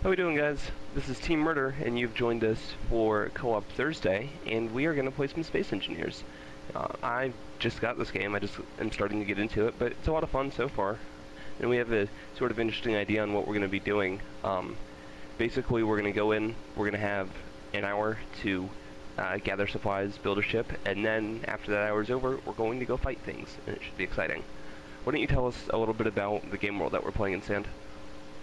How we doing, guys? This is Team Murder, and you've joined us for Co-op Thursday, and we are going to play some Space Engineers. I just got this game, I just am starting to get into it, but it's a lot of fun so far. And we have a sort of interesting idea on what we're going to be doing. Basically, we're going to go in, we're going to have an hour to gather supplies, build a ship, and then after that hour is over, we're going to go fight things, and it should be exciting. Why don't you tell us a little bit about the game world that we're playing in Sand?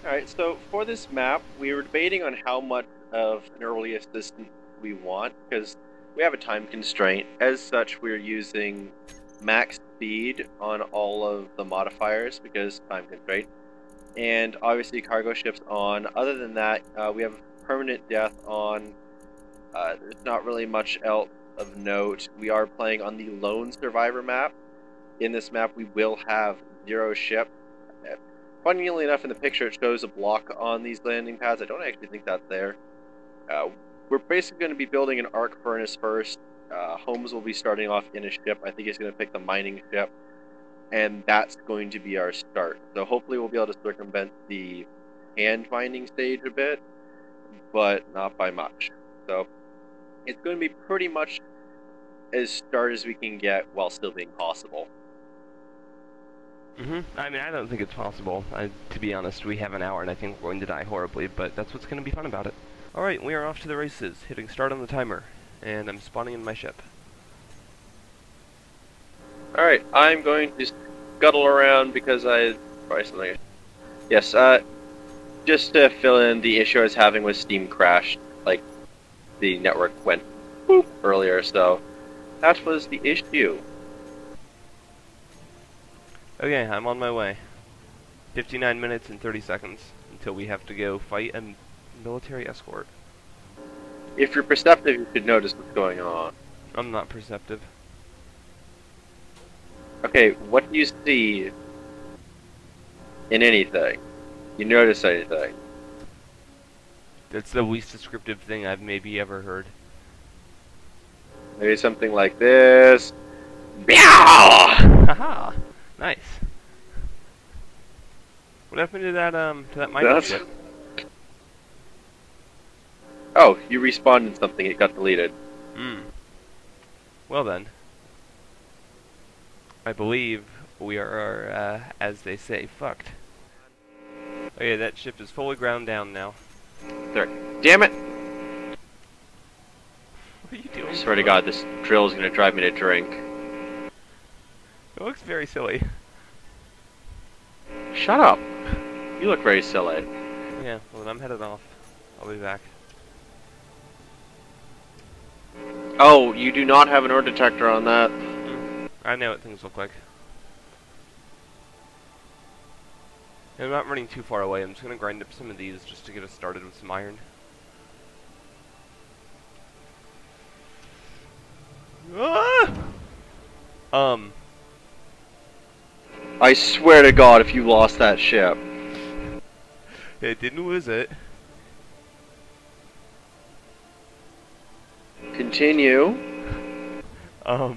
Alright, so for this map, we were debating on how much of an early assistant we want, because we have a time constraint. As such, we're using max speed on all of the modifiers, because time constraint. And obviously cargo ships on. Other than that, we have permanent death on. There's not really much else of note. We are playing on the Lone Survivor map. In this map, we will have 0 ship. Funnily enough, in the picture, it shows a block on these landing pads. I don't actually think that's there. We're basically going to be building an arc furnace first. Holmes will be starting off in a ship. I think he's going to pick the mining ship. And that's going to be our start. So hopefully we'll be able to circumvent the hand mining stage a bit, but not by much. So it's going to be pretty much as start as we can get while still being possible. I mean, I don't think it's possible. To be honest, we have an hour and I think we're going to die horribly, but that's what's going to be fun about it. Alright, we are off to the races, hitting start on the timer, and I'm spawning in my ship. Alright, I'm going to scuttle around because I... probably something... Yes, just to fill in the issue I was having with Steam crashed, like, the network went boop earlier, so that was the issue. Okay, I'm on my way. 59 minutes and 30 seconds until we have to go fight a military escort. If you're perceptive, you should notice what's going on. I'm not perceptive. Okay, what do you see in anything? You notice anything? That's the least descriptive thing I've maybe ever heard. Maybe something like this. Meow! Haha! Nice. What happened to that mining ship? Oh, you respawned in something, it got deleted. Well then. I believe we are, as they say, fucked. Okay, that ship is fully ground down now. There. Damn it! What are you doing? I swear to God, this drill is gonna drive me to drink. It looks very silly. Shut up! You look very silly. Yeah, well then I'm headed off. I'll be back. Oh, you do not have an ore detector on that. I know what things look like. I'm not running too far away. I'm just gonna grind up some of these just to get us started with some iron. Ah! I swear to God, if you lost that ship. It didn't lose it. Continue. Huh.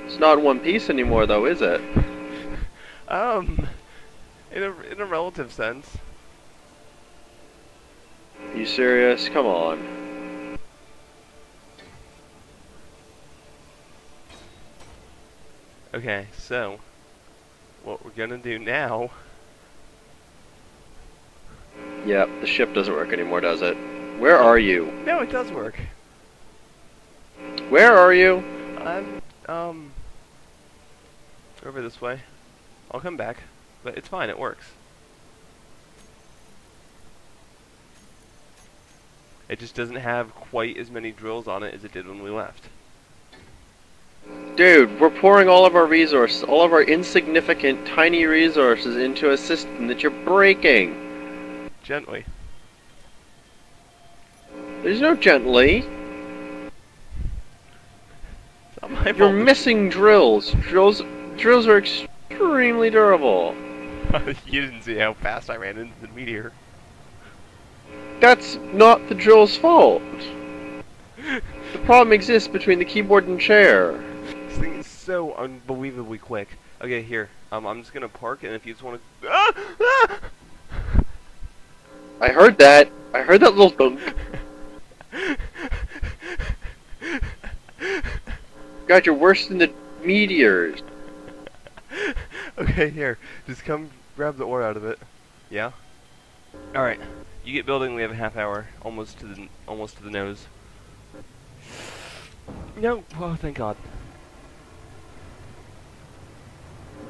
It's not in one piece anymore, though, is it? In a relative sense. Are you serious? Come on. Okay, so what we're gonna do now. Yep, the ship doesn't work anymore, does it? Where are you? No, it does work. Where are you? I'm over this way. I'll come back, but it's fine, it works. It just doesn't have quite as many drills on it as it did when we left. Dude, we're pouring all of our resources, all of our insignificant, tiny resources into a system that you're breaking. Gently. There's no gently. It's not my You're fault. missing drills. Drills are extremely durable. You didn't see how fast I ran into the meteor. That's not the drill's fault. The problem exists between the keyboard and chair. This thing is so unbelievably quick. Okay, here. I'm just gonna park, and if you just want to. Ah! Ah! I heard that. I heard that little thunk. God, you're worse than the meteors. Okay, here. Just come grab the ore out of it. Yeah? Alright. You get building, we have a half hour. Almost to the nose. No, oh thank God.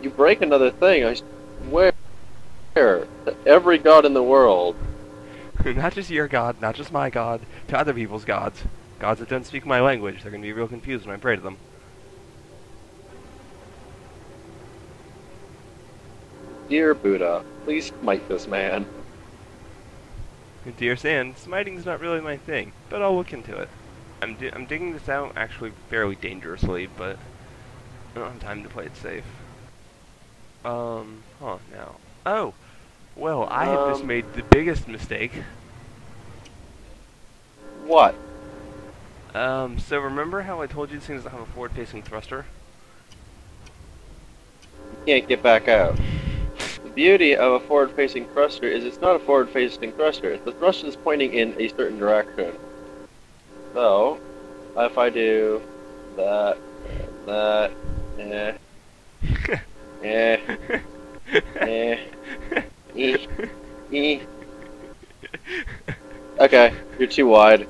You break another thing, I swear. To every god in the world. Not just your God, not just my God, to other people's gods. Gods that don't speak my language. They're gonna be real confused when I pray to them. Dear Buddha, please smite this man. Dear Sand, smiting's not really my thing, but I'll look into it. I'm digging this out actually fairly dangerously, but I don't have time to play it safe. Now. Oh! Well, I have just made the biggest mistake. What? So remember how I told you this thing doesn't have a forward-facing thruster? You can't get back out. The beauty of a forward-facing thruster is it's not a forward-facing thruster. The thruster is pointing in a certain direction. So, if I do that, Okay, you're too wide.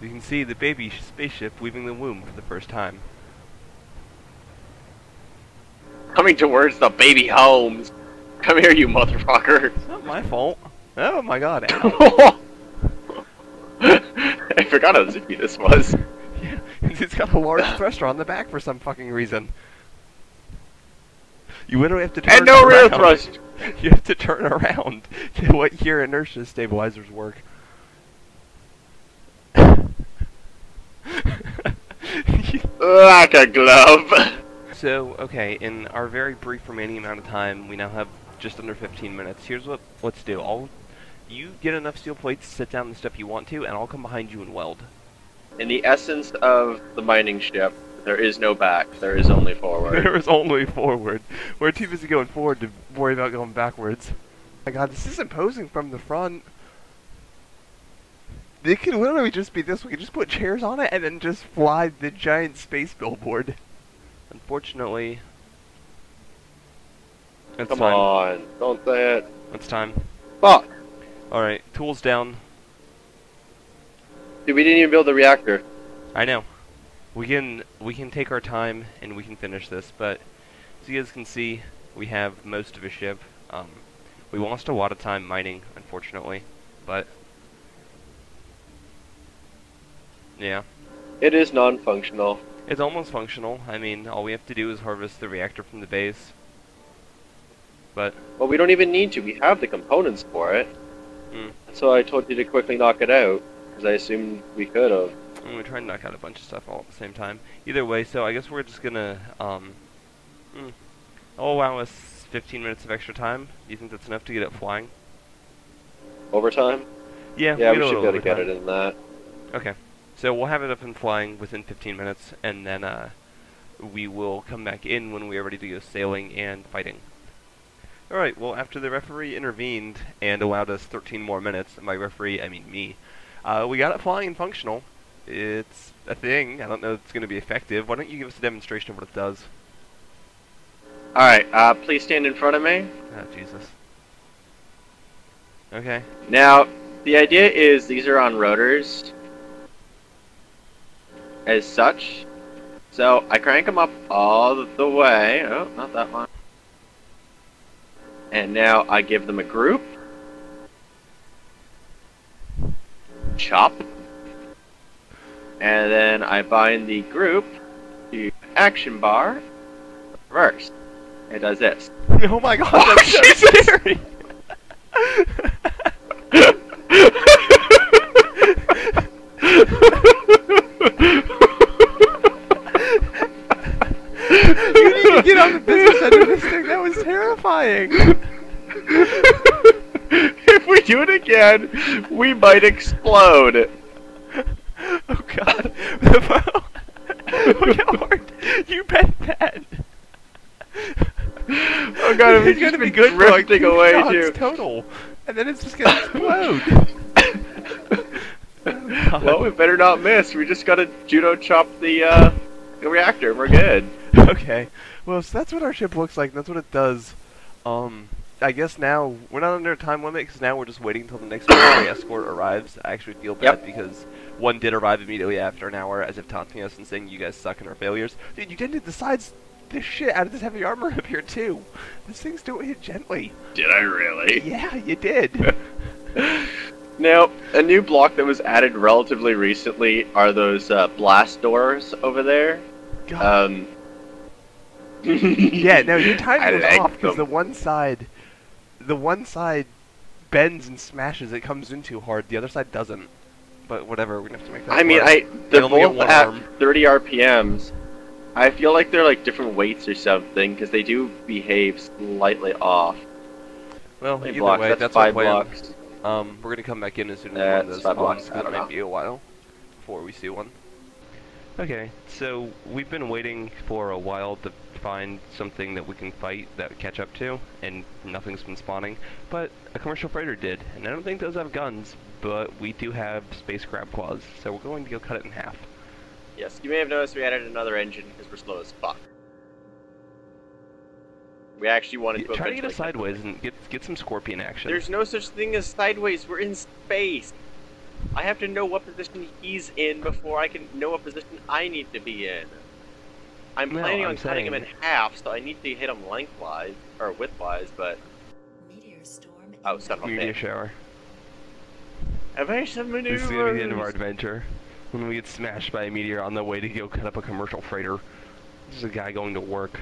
You can see the baby spaceship leaving the womb for the first time. Coming towards the baby homes. Come here, you motherfucker. It's not my fault. Oh my God, ow. I forgot how zippy this was. Yeah, it's got a large thruster on the back for some fucking reason. You literally have to turn And no rear around. thrust. You have to turn around to let your inertia stabilizers work. Like a glove. So, okay, in our very brief remaining amount of time, we now have just under 15 minutes. Here's what let's do. You get enough steel plates to sit down the stuff you want to, and I'll come behind you and weld. In the essence of the mining ship, there is no back. There is only forward. There is only forward. We're too busy going forward to worry about going backwards. My God, this isn't posing from the front. It could literally just be this. We could just put chairs on it and then just fly the giant space billboard. Unfortunately, it's Come time. on, don't say it. It's time. Fuck. Alright, tools down. Dude, we didn't even build the reactor. I know. We can take our time and we can finish this, but as you guys can see, we have most of a ship. We lost a lot of time mining, unfortunately, but yeah. It is non-functional. It's almost functional. I mean, all we have to do is harvest the reactor from the base. But Well, we don't even need to. We have the components for it. So I told you to quickly knock it out, because I assumed we could have. I'm gonna try and knock out a bunch of stuff all at the same time. Either way, so I guess we're just gonna, I'll allow us 15 minutes of extra time. Do you think that's enough to get it flying? Overtime? Yeah, Yeah, we we get a should be little able to get overtime. it in that. Okay. So we'll have it up and flying within 15 minutes, and then we will come back in when we are ready to go sailing and fighting. Alright, well, after the referee intervened and allowed us 13 more minutes, and by referee, I mean me, we got it flying and functional. It's a thing. I don't know if it's going to be effective. Why don't you give us a demonstration of what it does? Alright, please stand in front of me. Oh, Jesus. Okay. Now, the idea is these are on rotors. As such. So, I crank them up all the way. Oh, not that one. And now I give them a group. Chop. And then I bind the group to action bar. Reverse. It does this. Oh my God, that's so scary! You need to get on the business end of this thing. That was terrifying. If we do it again, we might explode. Oh God. Look how hard you bet that. Oh god, It's we've just gonna be been good for like drifting 2 away shots too. total, and then it's just gonna explode. Oh, Well, we better not miss. We just gotta judo chop the reactor. We're good. okay. Well, so that's what our ship looks like. And that's what it does. I guess now we're not under a time limit because now we're just waiting until the next military escort arrives. I actually feel bad Yep. because one did arrive immediately after an hour, as if taunting us and saying you guys suck and are failures. Dude, you didn't decide this shit out of this heavy armor up here too. This thing's don't hit gently. Did I really? Yeah, you did. Now, a new block that was added relatively recently are those blast doors over there. God. Yeah, no, your I timing was like off because them. the one side bends and smashes. It comes in too hard. The other side doesn't. But whatever, we're gonna have to make that. I mean, work. they're only get both one at arm. 30 RPMs. I feel like they're like different weights or something because they do behave slightly off. Well, How many either blocks? way, That's that's our 5 plan. blocks. We're gonna come back in as soon as one That's of those 5 spawns, blocks. I because don't it might know. be a while before we see one. Okay, so we've been waiting for a while to find something that we can fight that would catch up to, and nothing's been spawning. But a commercial freighter did, and I don't think those have guns, but we do have space crab claws, so we're going to go cut it in half. Yes, you may have noticed we added another engine because we're slow as fuck. We actually wanted to Try to get us eventually sideways and get some scorpion action. There's no such thing as sideways. We're in space. I have to know what position he's in before I can know what position I need to be in. I'm No, planning I'm on cutting him in saying- half, so I need to hit him lengthwise or widthwise. But Meteor storm. oh, son of a Meteor bitch! shower. Evasive maneuvers. This is gonna be the end of our adventure. When we get smashed by a meteor on the way to go cut up a commercial freighter. This is a guy going to work.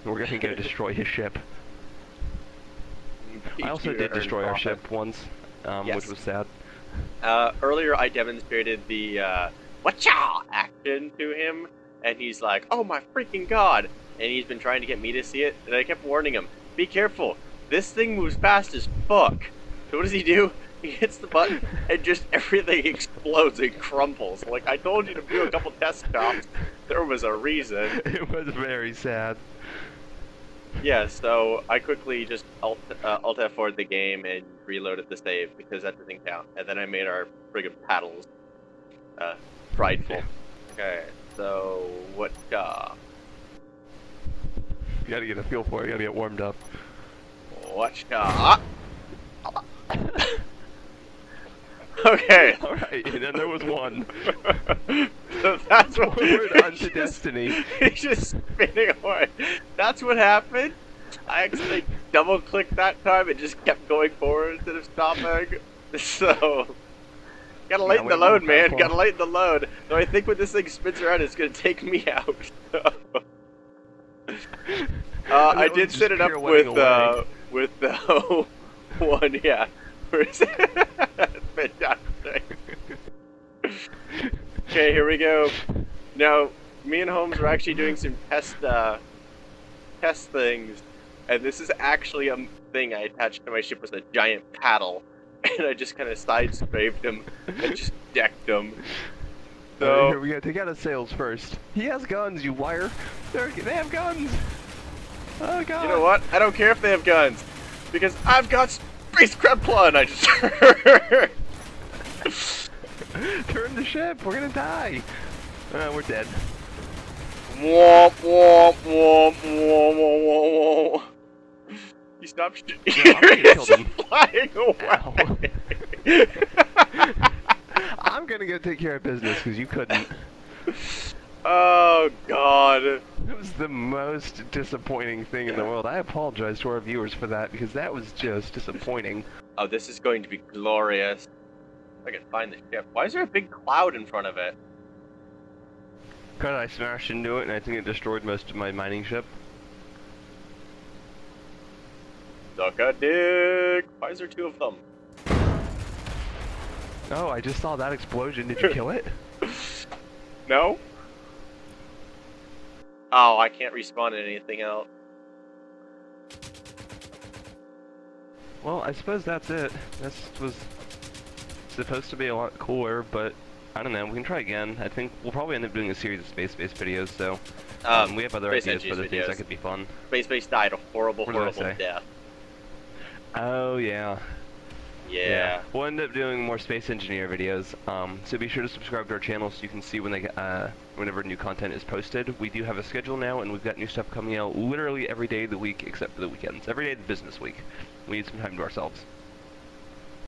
And we're gonna go destroy his ship. I also did destroy our ship once, Yes. which was sad. Earlier, I demonstrated the "Watcha" action to him, and he's like, "Oh my freaking god!" And he's been trying to get me to see it, and I kept warning him, "Be careful! This thing moves fast as fuck." So what does he do? He hits the button, and just everything explodes and crumbles. Like I told you to do a couple test stops. There was a reason. It was very sad. Yeah, so I quickly just Alt F4'd the game and reloaded the save because that doesn't count. And then I made our friggin' paddles prideful. Okay, so what? You gotta get a feel for it. You gotta get warmed up. What? Okay. All right, and then there was one. So that's what Forward onto destiny. He's just spinning away. That's what happened. I actually double-clicked that time and just kept going forward instead of stopping. So, gotta lighten the we load, won't man. fall. Gotta lighten the load. So I think when this thing spins around, it's gonna take me out. I that did was set just it up pirouetting away. with the one, yeah. Fantastic. Okay, here we go. Now, me and Holmes are actually doing some test things, and this is actually a thing I attached to my ship with a giant paddle, and I just kind of side-scraped him and just decked him. Here So, we go. Take out his sails first. He has guns, you liar. They have guns. Oh god. you know what? I don't care if they have guns, because I've got Space Crab Claw, and I just... Turn the ship. We're gonna die. We're dead. Womp, womp, womp, womp, womp, womp. You stop shooting. No, I'm gonna kill them. Flying away. I'm gonna go take care of business because you couldn't. Oh god. It was the most disappointing thing in the world. I apologize to our viewers for that because that was just disappointing. Oh, this is going to be glorious. If I can find the ship. Why is there a big cloud in front of it? Cause I smashed into it and I think it destroyed most of my mining ship. Suck a dick. Why is there two of them? Oh, I just saw that explosion. Did you kill it? No? Oh, I can't respawn in anything else. Well, I suppose that's it. This was supposed to be a lot cooler, but I don't know. We can try again. I think we'll probably end up doing a series of space-based videos. So we have other Space ideas for other Engineers things videos. that could be fun. Space Base died a horrible, What did I horrible say? death. Oh yeah. Yeah. We'll end up doing more Space Engineer videos. So be sure to subscribe to our channel so you can see when they whenever new content is posted. We do have a schedule now, and we've got new stuff coming out literally every day of the week except for the weekends. Every day of the business week. We need some time to ourselves.